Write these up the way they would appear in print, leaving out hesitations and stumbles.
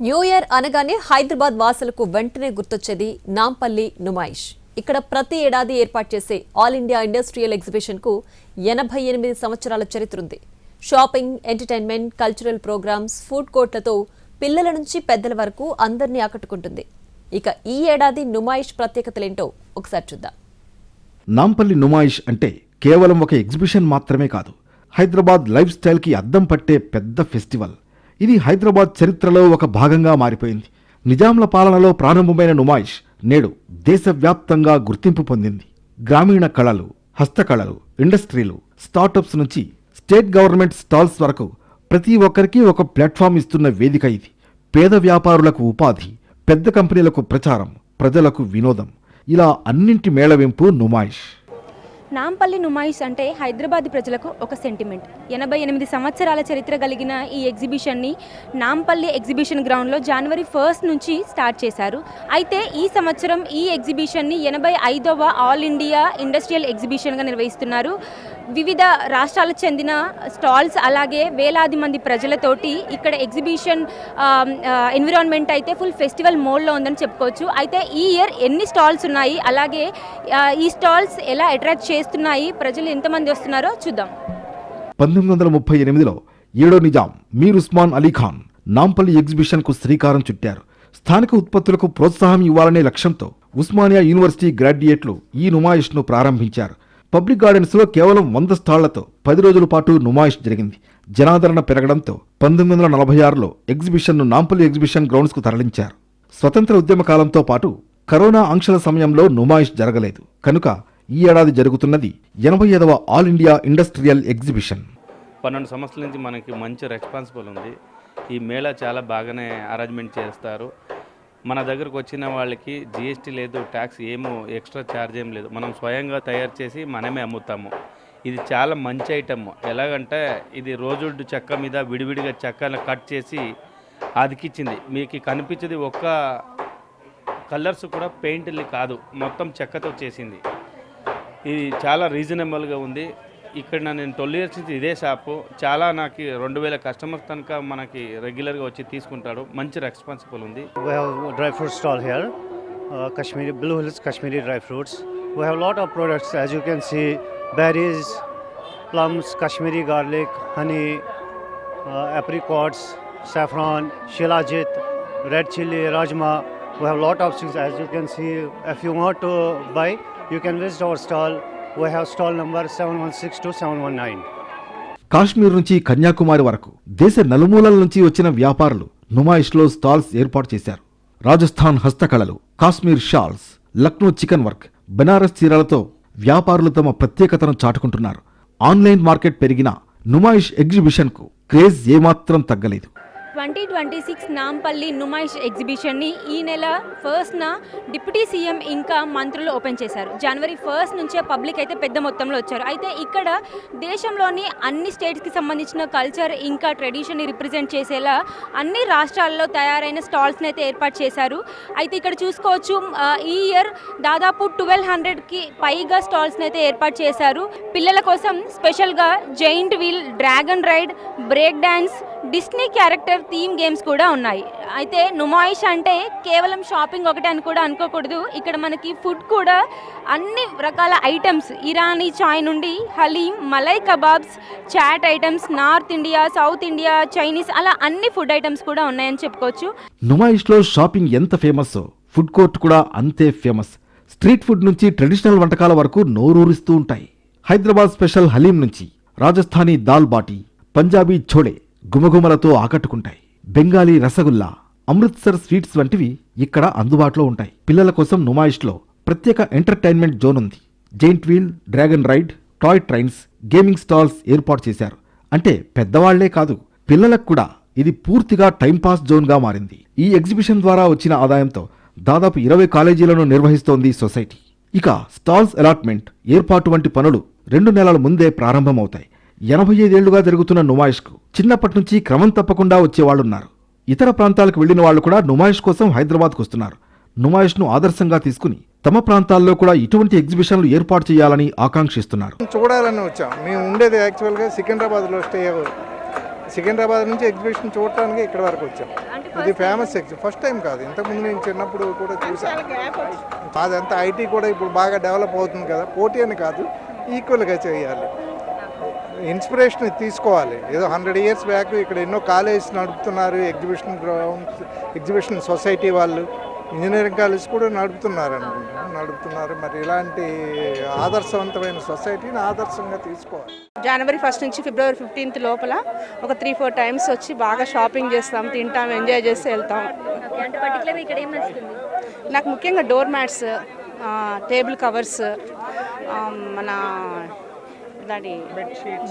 New year అనగానే హైదరాబాద్ వాసులకు వెంటనే గుర్తొచ్చేది నాంపల్లి నుమాయిష్. ఇక్కడ ప్రతి ఏడాది ఏర్పాటు చేసే ఆల్ ఇండియా ఇండస్ట్రియల్ ఎగ్జిబిషన్ కు 88 సంవత్సరాల చరిత్ర ఉంది. Shopping, entertainment, cultural programmes, food కోర్ట్లతో పిల్లల నుంచి పెద్దల వరకు అందరినీ ఆకట్టుకుంటుంది. ఇక ఈ ఏడాది నుమాయిష్ ప్రత్యేకతలేంటో ఒకసారి చూద్దాం. నాంపల్లి నుమాయిష్ అంటే కేవలం ఒక ఎగ్జిబిషన్ మాత్రమే కాదు, హైదరాబాద్ లైఫ్ స్టైల్కి అద్దం పట్టే పెద్ద ఫెస్టివల్. ఇది హైదరాబాద్ చరిత్రలో ఒక భాగంగా మారిపోయింది. నిజాంల పాలనలో ప్రారంభమైన నుమాయిష్ నేడు దేశవ్యాప్తంగా గుర్తింపు పొందింది. గ్రామీణ కళలు, హస్తకళలు, ఇండస్ట్రీలు, స్టార్టప్స్ నుంచి స్టేట్ గవర్నమెంట్ స్టాల్స్ వరకు ప్రతి ఒక్కరికి ఒక ప్లాట్ఫామ్ ఇస్తున్న వేదిక ఇది. పేద వ్యాపారులకు ఉపాధి, పెద్ద కంపెనీలకు ప్రచారం, ప్రజలకు వినోదం, ఇలా అన్నింటి మేళవింపు నుమాయిష్. నాంపల్లి నుమాయిష్ అంటే హైదరాబాద్ ప్రజలకు ఒక సెంటిమెంట్. 88 సంవత్సరాల చరిత్ర కలిగిన ఈ ఎగ్జిబిషన్ని నాంపల్లి ఎగ్జిబిషన్ గ్రౌండ్లో జనవరి 1 నుంచి స్టార్ట్ చేశారు. అయితే ఈ సంవత్సరం ఈ ఎగ్జిబిషన్ని 85వ ఆల్ ఇండియా ఇండస్ట్రియల్ ఎగ్జిబిషన్గా నిర్వహిస్తున్నారు. వివిధ రాష్ట్రాలకు చెందిన స్టాల్స్, అలాగే వేలాది మంది ప్రజలతోటి ఇక్కడ ఎగ్జిబిషన్ ఎన్విరాన్మెంట్ అయితే ఫుల్ ఫెస్టివల్ మోడ్లో ఉందని చెప్పుకోవచ్చు. అయితే ఈ ఇయర్ ఎన్ని స్టాల్స్ ఉన్నాయి, అలాగే ఈ స్టాల్స్ ఎలా అట్రాక్ట్ చేస్తున్నాయి, ప్రజలు ఎంతమంది వస్తున్నారో చూద్దాం. 1938లో 7వ నిజాం మీర్ ఉస్మాన్ అలీ ఖాన్ నాంపల్లి ఎగ్జిబిషన్కు శ్రీకారం చుట్టారు. స్థానిక ఉత్పత్తులకు ప్రోత్సాహం ఇవ్వాలనే లక్ష్యంతో ఉస్మానియా యూనివర్సిటీ గ్రాడ్యుయేట్లు ఈ నుమాయిష్ను ప్రారంభించారు. పబ్లిక్ గార్డెన్స్లో కేవలం 100 స్టాళ్లతో 10 రోజుల పాటు నుమాయిష్ జరిగింది. జనాదరణ పెరగడంతో 1946లో ఎగ్జిబిషన్ను నాంపల్లి ఎగ్జిబిషన్ గ్రౌండ్స్కు తరలించారు. స్వతంత్ర ఉద్యమ కాలంతో పాటు కరోనా ఆంక్షల సమయంలో నుమాయిష్ జరగలేదు. కనుక ఈ ఏడాది జరుగుతున్నది 85వ ఆల్ ఇండియా ఇండస్ట్రియల్ ఎగ్జిబిషన్. 12 సంవత్సరాల నుంచి మనకి మంచి రెస్పాన్సిబుల్ ఉంది. ఈ మేళా చాలా బాగానే అరేంజ్మెంట్ చేస్తారు. మన దగ్గరకు వచ్చిన వాళ్ళకి జిఎస్టీ లేదు, ట్యాక్స్ ఏమో ఎక్స్ట్రా ఛార్జ్ ఏం లేదు. మనం స్వయంగా తయారు చేసి మనమే అమ్ముతాము. ఇది చాలా మంచి ఐటమ్. ఎలాగంటే ఇది రోజుడు చెక్క మీద విడివిడిగా చెక్కను కట్ చేసి అదికిచ్చింది. మీకు కనిపించేది ఒక్క కలర్స్ కూడా పెయింట్లు కాదు, మొత్తం చెక్కతో చేసింది. ఇది చాలా రీజనబుల్గా ఉంది. ఇక్కడ నేను 12 years నుంచి ఇదే షాపు. చాలా నాకు 2000 కస్టమర్స్ కనుక మనకి రెగ్యులర్గా వచ్చి తీసుకుంటాడు. మంచి రెస్పాన్సిబుల్ ఉంది. We have dry fruit stall here, Kashmiri Blue Hills Kashmiri dry fruits. We have a lot of products, as you can see, berries, plums, Kashmiri garlic, honey, apricots, saffron, shilajit, red chili, rajma. We have a lot of things, as you can see. If you want to buy, you can visit our stall. We have stall number 716 to 719. Kashmir నుంచి కన్యాకుమారి వరకు దేశ నలుమూలల నుంచి వచ్చిన వ్యాపారులు నుమాయిష్లో stalls ఏర్పాటు చేశారు. రాజస్థాన్ హస్తకళలు, కాశ్మీర్ షాల్స్, లక్నో చికెన్ వర్క్, బనారస్ చీరలతో వ్యాపారులు తమ ప్రత్యేకతను చాటుకుంటున్నారు. ఆన్లైన్ మార్కెట్ పెరిగినా నుమాయిష్ ఎగ్జిబిషన్కు క్రేజ్ ఏమాత్రం తగ్గలేదు. 2026 నాంపల్లి నుమాయిష్ ఎగ్జిబిషన్ని ఈ నెల 1న డిప్యూటీ సీఎం ఇంకా మంత్రులు ఓపెన్ చేశారు. జనవరి 1 నుంచే పబ్లిక్ అయితే పెద్ద మొత్తంలో వచ్చారు. అయితే ఇక్కడ దేశంలోని అన్ని స్టేట్స్కి సంబంధించిన కల్చర్ ఇంకా ట్రెడిషన్ని రిప్రజెంట్ చేసేలా అన్ని రాష్ట్రాల్లో తయారైన స్టాల్స్ని అయితే ఏర్పాటు చేశారు. అయితే ఇక్కడ చూసుకోవచ్చు, ఈ ఇయర్ దాదాపు 1200కి పైగా స్టాల్స్ని అయితే ఏర్పాటు చేశారు. పిల్లల కోసం స్పెషల్గా giant wheel, dragon ride, break dance, Disney character theme games కూడా ఉన్నాయి. అయితే నుమాయిష్ అంటే కేవలం షాపింగ్ ఒకటే అని కూడా అనుకోకూడదు. ఇక్కడ మనకి ఫుడ్ కూడా అన్ని రకాల ఐటమ్స్, ఇరానీ చాయ్ నుండి haleem, malai kebabs, chaat items, North India, South India, Chinese, అలా అన్ని ఫుడ్ ఐటమ్స్ కూడా ఉన్నాయని చెప్పుకోవచ్చు. నుమాయిష్లో షాపింగ్ ఎంత ఫేమస్, ఫుడ్ కోర్ట్ కూడా అంతే ఫేమస్. స్ట్రీట్ ఫుడ్ నుంచి ట్రెడిషనల్ వంటకాల వరకు నోరూరిస్తూ ఉంటాయి. హైదరాబాద్ స్పెషల్ హలీం నుంచి రాజస్థానీ దాల్ బాటీ, పంజాబీ ఛోడే గుమగుమలతో ఆకట్టుకుంటాయి. బెంగాలీ రసగుల్లా, అమృత్సర్ స్వీట్స్ వంటివి ఇక్కడ అందుబాటులో ఉంటాయి. పిల్లల కోసం నుమాయిష్లో ప్రత్యేక ఎంటర్టైన్మెంట్ జోన్ ఉంది. Giant wheel, dragon ride, toy trains, gaming stalls ఏర్పాటు చేశారు. అంటే పెద్దవాళ్లే కాదు, పిల్లలకు కూడా ఇది పూర్తిగా టైంపాస్ జోన్గా మారింది. ఈ ఎగ్జిబిషన్ ద్వారా వచ్చిన ఆదాయంతో దాదాపు 20 కాలేజీలను నిర్వహిస్తోంది సొసైటీ. ఇక స్టాల్స్ అలాట్మెంట్, ఏర్పాటు వంటి పనులు 2 నెలల ముందే ప్రారంభమవుతాయి. 85 ఏళ్లుగా జరుగుతున్న నుమాయిష్కు చిన్నప్పటి నుంచి క్రమం తప్పకుండా వచ్చేవాళ్లున్నారు. ఇతర ప్రాంతాలకు వెళ్లిన వాళ్లు కూడా నుమాయిష్ కోసం హైదరాబాద్కు వస్తున్నారు. నుమాయిష్ను ఆదర్శంగా తీసుకుని తమ ప్రాంతాల్లో కూడా ఇటువంటి ఎగ్జిబిషన్లు ఏర్పాటు చేయాలని ఆకాంక్షిస్తున్నారు. చూడాలని వచ్చాం. మేము ఉండేది యాక్చువల్గా సికింద్రాబాద్లో స్టే. సికింద్రాబాద్ నుంచి ఎగ్జిబిషన్ చూడటానికి ఇక్కడ వరకు వచ్చాం. అంటే ఇది ఫేమస్ సెక్షన్, ఫస్ట్ టైం కాదు, ఇంతకుముందు నేను చిన్నప్పుడు కూడా చూసాను. అదంతా ఐటీ కూడా ఇప్పుడు బాగా డెవలప్ అవుతుంది కదా, పోటీ అని కాదు, ఈక్వల్గా చేయాలి. ఇన్స్పిరేషన్ తీసుకోవాలి. ఏదో 100 years బ్యాక్ ఇక్కడ ఎన్నో కాలేజెస్ నడుపుతున్నారు, ఎగ్జిబిషన్ గ్రౌండ్స్, ఎగ్జిబిషన్ సొసైటీ వాళ్ళు, ఇంజనీరింగ్ కాలేజ్ కూడా నడుపుతున్నారు. మరి ఇలాంటి ఆదర్శవంతమైన సొసైటీని ఆదర్శంగా తీసుకోవాలి. జనవరి 1 నుంచి ఫిబ్రవరి 15 లోపల ఒక 3-4 times వచ్చి బాగా షాపింగ్ చేస్తాం, తింటాం, ఎంజాయ్ చేసి వెళ్తాం. అంటే పర్టికులర్గా ఇక్కడ ఏం నచ్చుతుంది? నాకు ముఖ్యంగా డోర్ మ్యాట్స్, టేబుల్ కవర్స్, మన దాని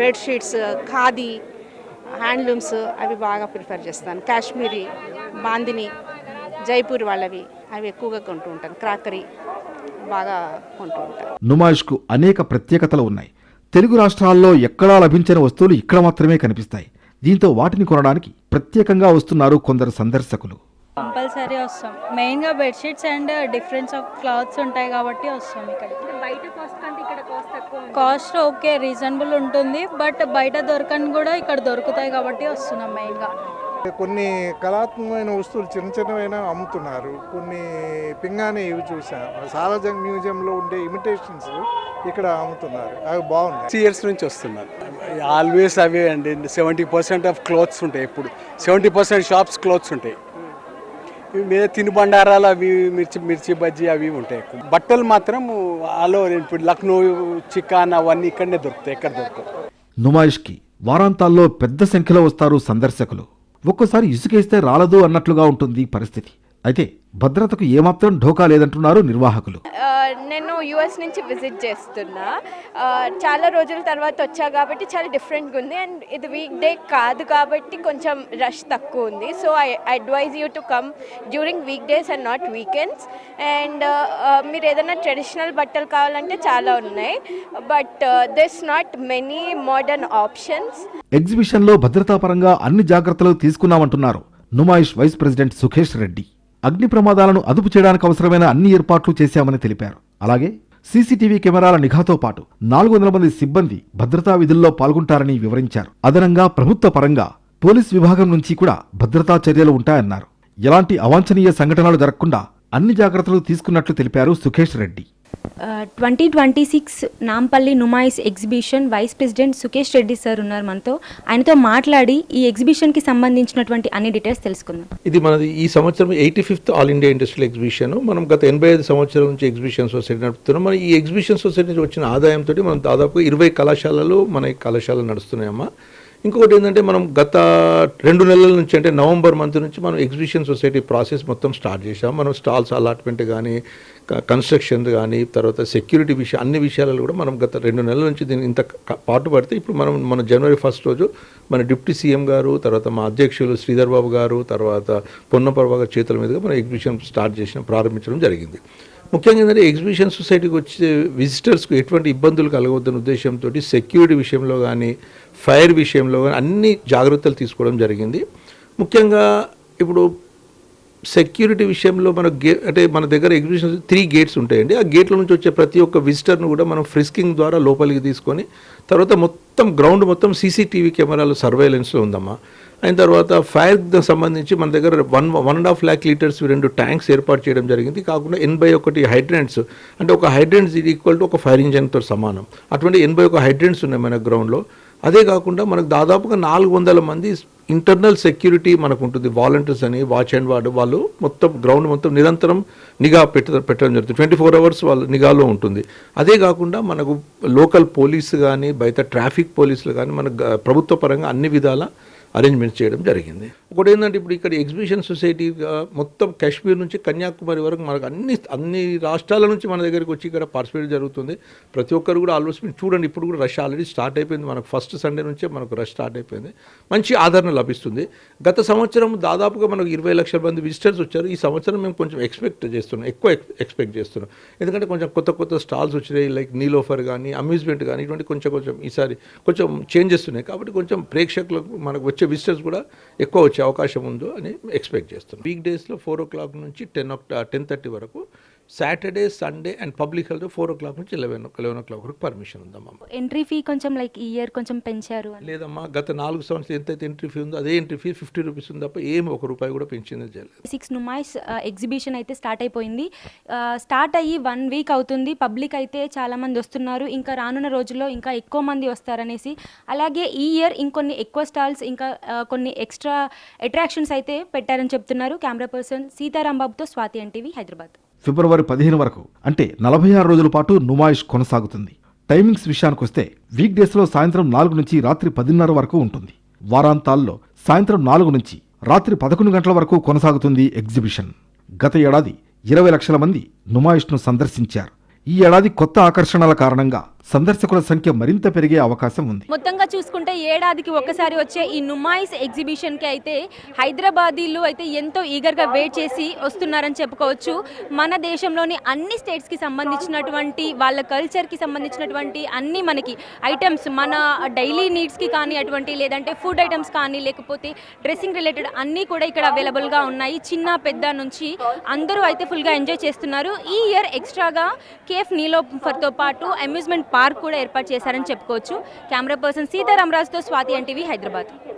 బెడ్షీట్స్, ఖాదీ, హ్యాండ్లూమ్స్ అవి బాగా ప్రిఫర్ చేస్తాను. కాశ్మీరీ, బాందిని, జైపూర్ వాళ్ళవి అవి ఎక్కువగా కొంటూ ఉంటాను. క్రాకరీ బాగా కొంటూ ఉంటాను. నుమాయిష్కు అనేక ప్రత్యేకతలు ఉన్నాయి. తెలుగు రాష్ట్రాల్లో ఎక్కడా లభించని వస్తువులు ఇక్కడ మాత్రమే కనిపిస్తాయి. దీంతో వాటిని కొనడానికి ప్రత్యేకంగా వస్తున్నారు కొందరు సందర్శకులు. కంపల్సరీ వస్తాం. మెయిన్గా bedsheets and difference of clothes ఉంటాయి కాబట్టి వస్తాం ఇక్కడికి. బయట కాస్ట్ కంటే ఇక్కడ కాస్ట్ తక్కువ. కాస్ట్ ఓకే రీజనబుల్ ఉంటుంది, బట్ బయట దొరకని కూడా ఇక్కడ దొరుకుతాయి కాబట్టి వస్తున్నాం మెయిన్గా. కొన్ని కళాత్మకమైన వస్తువులు చిన్న చిన్నవైనా అమ్ముతున్నారు. కొన్ని పింగాణి ఇవి చూసాం, సాలార్జంగ్ మ్యూజియంలో ఉండే ఇమిటేషన్స్ ఇక్కడ అమ్ముతున్నారు, అవి బాగున్నాయి. 6 years నుంచి వస్తున్నాను. ఆల్వేస్ అవే అండి. 70% ఆఫ్ క్లోత్స్ ఉంటాయి. ఇప్పుడు 70% షాప్స్ క్లోత్స్ ఉంటాయి. ఇవి మీద తినుబండారాలు అవి మిర్చి బజ్జీ అవి ఉంటాయి. బట్టలు మాత్రం ఆల్ ఓవర్, ఇప్పుడు లక్నో, చికాన్ అవన్నీ ఇక్కడనే దొరుకుతాయి, ఎక్కడ దొరుకుతాయి. నుమాయిష్కి వారాంతాల్లో పెద్ద సంఖ్యలో వస్తారు సందర్శకులు. ఒక్కోసారి ఇసుకేస్తే రాలదు అన్నట్లుగా ఉంటుంది పరిస్థితి. అయితే భద్రతకు ఏమాత్రం ఢోకా లేదంటున్నారు నిర్వాహకులు. నేను యుఎస్ నుంచి విజిట్ చేస్తున్నా. చాలా రోజుల తర్వాత వచ్చా కాబట్టి చాలా డిఫరెంట్గా ఉంది. అండ్ ఇది వీక్ డే కాదు కాబట్టి కొంచెం రష్ తక్కువ ఉంది. So I advise you to come during week days and not weekends. And మీరు ఏదైనా ట్రెడిషనల్ బట్టలు కావాలంటే చాలా ఉన్నాయి, but this not many modern options. ఎగ్జిబిషన్లో భద్రతాపరంగా అన్ని జాగ్రత్తలు తీసుకున్నామంటున్నారు నుమాయిష్ వైస్ ప్రెసిడెంట్ సుఖేష్ రెడ్డి. అగ్ని ప్రమాదాలను అదుపు చేయడానికి అవసరమైన అన్ని ఏర్పాట్లు చేశామని తెలిపారు. అలాగే సీసీటీవీ కెమెరాల నిఘాతో పాటు 400 మంది సిబ్బంది భద్రతా విధుల్లో పాల్గొంటారని వివరించారు. అదనంగా ప్రభుత్వ పరంగా పోలీస్ విభాగం నుంచి కూడా భద్రతా చర్యలు ఉంటాయన్నారు. ఎలాంటి అవాంఛనీయ సంఘటనలు జరగకుండా అన్ని జాగ్రత్తలు తీసుకున్నట్లు తెలిపారు Sukhesh Reddy. 2026 Nampally Numaish exhibition vice president Sukhesh Reddy sir ఉన్నారు మనతో. ఆయనతో మాట్లాడి ఈ ఎగ్జిబిషన్కి సంబంధించినటువంటి అన్ని డీటెయిల్స్ తెలుసుకుందాం. ఇది మనది ఈ సంవత్సరం 85th all India industrial exhibition. మనం గత 85 సంవత్సరాల నుంచి ఎగ్జిబిషన్ సొసైటీ నడుపుతున్నాం. మన ఈ ఎగ్జిబిషన్ సొసైటీ నుంచి వచ్చిన ఆదాయంతో మనం దాదాపు 20 కళాశాలలు మన కళాశాలలు నడుస్తున్నాయమ్మా. ఇంకొకటి ఏంటంటే మనం గత 2 నెలల నుంచి, అంటే నవంబర్ మంత్ నుంచి మనం ఎగ్జిబిషన్ సొసైటీ ప్రాసెస్ మొత్తం స్టార్ట్ చేసాం. మనం స్టాల్స్ అలాట్మెంట్ కానీ, కన్స్ట్రక్షన్ కానీ, తర్వాత సెక్యూరిటీ విషయం, అన్ని విషయాలలో కూడా మనం గత 2 నెలల నుంచి దీన్ని ఇంత పాటు పడితే ఇప్పుడు మన జనవరి 1 రోజు మన డిప్యూటీ సీఎం గారు, తర్వాత మా అధ్యక్షులు శ్రీధర్ బాబు గారు, తర్వాత పొన్నపర్వ గారి చేతుల మీదుగా మనం ఎగ్జిబిషన్ ప్రారంభించడం జరిగింది. ముఖ్యంగా ఏంటంటే ఎగ్జిబిషన్ సొసైటీకి వచ్చే విజిటర్స్కు ఎటువంటి ఇబ్బందులు కలగవద్దన్న ఉద్దేశంతో సెక్యూరిటీ విషయంలో కానీ, ఫైర్ విషయంలో కానీ అన్ని జాగ్రత్తలు తీసుకోవడం జరిగింది. ముఖ్యంగా ఇప్పుడు సెక్యూరిటీ విషయంలో అంటే మన దగ్గర ఎగ్జిబిషన్ 3 gates ఉంటాయండి. ఆ గేట్ల నుంచి వచ్చే ప్రతి ఒక్క విజిటర్ను కూడా మనం ఫ్రిస్కింగ్ ద్వారా లోపలికి తీసుకొని, తర్వాత మొత్తం గ్రౌండ్ మొత్తం సీసీటీవీ కెమెరాలు సర్వేలెన్స్లో ఉందమ్మా. అయిన తర్వాత ఫైర్కి సంబంధించి మన దగ్గర 1.5 lakh liters 2 ట్యాంక్స్ ఏర్పాటు చేయడం జరిగింది. కాకుండా 81 హైడ్రెంట్స్, అంటే ఒక హైడ్రెంట్స్ ఈక్వల్ టు ఒక ఫైర్ ఇంజన్తో సమానం. అటువంటి 81 హైడ్రెంట్స్ ఉన్నాయి మన గ్రౌండ్లో. అదే కాకుండా మనకు దాదాపుగా 400 మంది ఇంటర్నల్ సెక్యూరిటీ మనకు ఉంటుంది. వాలంటీర్స్ అని, వాచ్ అండ్ వార్డ్ వాళ్ళు మొత్తం గ్రౌండ్ మొత్తం నిరంతరం నిఘా పెట్టడం జరుగుతుంది. 24 hours వాళ్ళ నిఘాలో ఉంటుంది. అదే కాకుండా మనకు లోకల్ పోలీసు కానీ, బయట ట్రాఫిక్ పోలీసులు కానీ మన ప్రభుత్వ పరంగా అన్ని విధాల అరేంజ్మెంట్స్ చేయడం జరిగింది. ఒకటి ఏంటంటే ఇప్పుడు ఇక్కడ ఎగ్జిబిషన్ సొసైటీగా మొత్తం కాశ్మీర్ నుంచి కన్యాకుమారి వరకు మనకు అన్ని రాష్ట్రాల నుంచి మన దగ్గరికి వచ్చి ఇక్కడ పార్టిసిపేట్ జరుగుతుంది. ప్రతి ఒక్కరు కూడా ఆల్మోస్ట్ చూడండి, ఇప్పుడు కూడా రష్ ఆల్రెడీ స్టార్ట్ అయిపోయింది. మనకు ఫస్ట్ సండే నుంచే మనకు రష్ స్టార్ట్ అయిపోయింది. మంచి ఆదరణ లభిస్తుంది. గత సంవత్సరం దాదాపుగా మనకు 20 లక్షల మంది విజిటర్స్ వచ్చారు. ఈ సంవత్సరం మేము కొంచెం ఎక్కువ ఎక్స్పెక్ట్ చేస్తున్నాం. ఎందుకంటే కొంచెం కొత్త స్టాల్స్ వచ్చినాయి, లైక్ నీలోఫర్ కానీ, అమ్యూజ్మెంట్ కానీ, ఇటువంటి కొంచెం ఈసారి కొంచెం చేంజెస్ ఉన్నాయి. కాబట్టి కొంచెం ప్రేక్షకులకు మనకు వచ్చే విజిటర్స్ కూడా ఎక్కువ వచ్చే అవకాశం ఉందో అని ఎక్స్పెక్ట్ చేస్తున్నాం. వీక్ డేస్లో 4 o'clock నుంచి 10:30 వరకు Saturday Sunday and public holiday 4 o'clock నుంచి 11 o'clock వరకు పర్మిషన్ ఉందమ్మా. ఎంట్రీ ఫీ కొంచెం లైక్ ఈ ఇయర్ కొంచెం పెంచారు అని. లేదమ్మా, గత 4 సంవత్సరాలు ఎంతైతే ఎంట్రీ ఫీ ఉందో అదే ఎంట్రీ ఫీ 50 రూపీస్ ఉంది తప్ప ఏమి ₹1 కూడా పెంచింది చేయలేదు. 6 నుమాయిష్ ఎగ్జిబిషన్ అయితే స్టార్ట్ అయిపోయింది. స్టార్ట్ అయ్యి 1 వీక్ అవుతుంది. పబ్లిక్ అయితే చాలామంది వస్తున్నారు. ఇంకా రానున్న రోజుల్లో ఇంకా ఎక్కువ మంది వస్తారనేసి, అలాగే ఈ ఇయర్ ఇంకొన్ని ఎక్కువ స్టాల్స్ ఇంకా కొన్ని ఎక్స్ట్రా అట్రాక్షన్స్ అయితే పెట్టారని చెప్తున్నారు. కెమెరా పర్సన్ సీతారాంబాబుతో స్వాతి ఎన్టీవీ, హైదరాబాద్. ఫిబ్రవరి 15 వరకు అంటే 46 రోజుల పాటు నుమాయిష్ కొనసాగుతుంది. టైమింగ్స్ విషయానికొస్తే వీక్ డేస్లో సాయంత్రం 4 నుంచి రాత్రి 10:30 వరకు ఉంటుంది. వారాంతాల్లో సాయంత్రం 4 నుంచి రాత్రి 11 గంటల వరకు కొనసాగుతుంది ఎగ్జిబిషన్. గత ఏడాది 20 లక్షల మంది నుమాయిష్ను సందర్శించారు. ఈ ఏడాది కొత్త ఆకర్షణల కారణంగా సందర్శకుల సంఖ్య మరింత పెరిగే అవకాశం ఉంది. మొత్తంగా చూసుకుంటే ఏడాదికి ఒక్కసారి వచ్చే ఈ నుమాయిష్ ఎగ్జిబిషన్కి అయితే హైదరాబాదీలు అయితే ఎంతో ఈగర్గా వెయిట్ చేసి వస్తున్నారని చెప్పుకోవచ్చు. మన దేశంలోని అన్ని స్టేట్స్కి సంబంధించినటువంటి వాళ్ళ కల్చర్కి సంబంధించినటువంటి అన్ని మనకి ఐటమ్స్, మన డైలీ నీడ్స్కి కానీ అటువంటి, లేదంటే ఫుడ్ ఐటమ్స్ కానీ, లేకపోతే డ్రెస్సింగ్ రిలేటెడ్ అన్నీ కూడా ఇక్కడ అవైలబుల్గా ఉన్నాయి. చిన్న పెద్ద నుంచి అందరూ అయితే ఫుల్గా ఎంజాయ్ చేస్తున్నారు. ఈ ఇయర్ ఎక్స్ట్రాగా కేఫ్ నీలోఫర్తో పాటు అమ్యూజ్మెంట్ పార్క్ కూడా ఏర్పాటు చేశారని చెప్పుకోవచ్చు. కెమెరా పర్సన్ సీతారామరాజుతో స్వాతి ఎన్టీవీ, హైదరాబాద్.